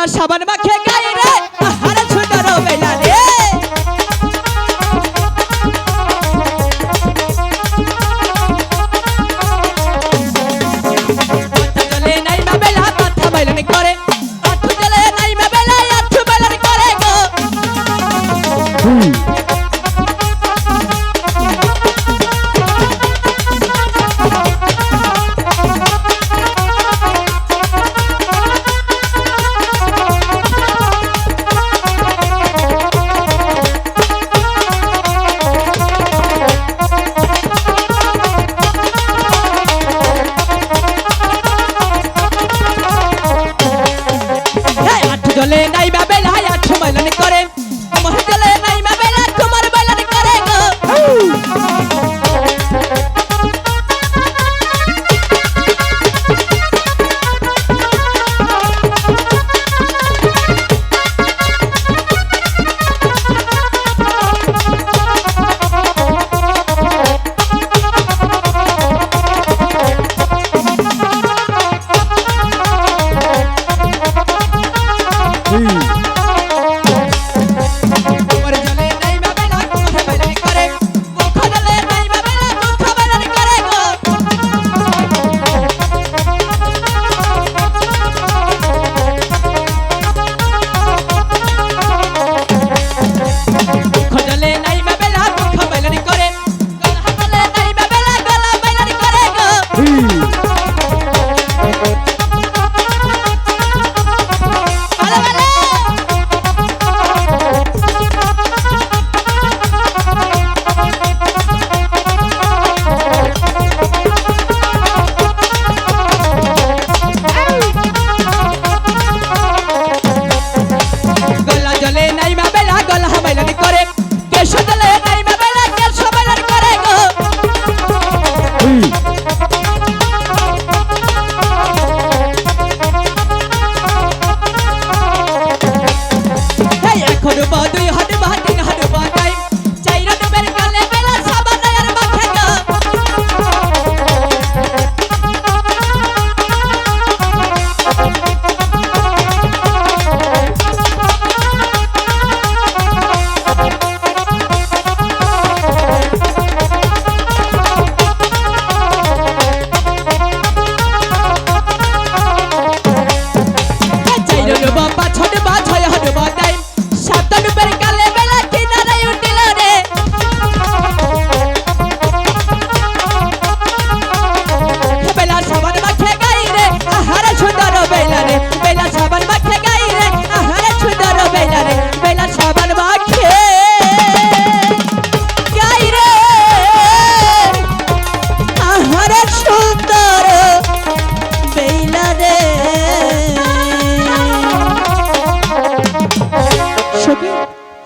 বেলা সাবান মাখে গায়ে রে আহারে সুন্দর বেলা রে চলে নাই মা বেলা কথা বাইলানি করে আঠু চলে নাই মা বেলা আঠু বেলানি করে গো চলে নাই মা বেলা আঠু বেলানি করে তোমার চলে নাই মা বেলা তোমার বেলানি করে গো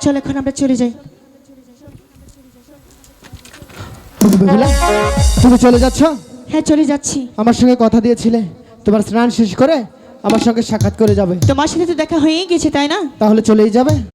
চল এখন আমরা চলে যাই তুমি চলে যাচ্ছ? হ্যাঁ চলে যাচ্ছি। আমার সঙ্গে কথা দিয়েছিলে তোমার স্নান শেষ করে আমার সঙ্গে সাক্ষাৎ করে যাবে। তোমার সাথে তো দেখা হয়েই গেছে তাই না? তাহলে চলেই যাবে।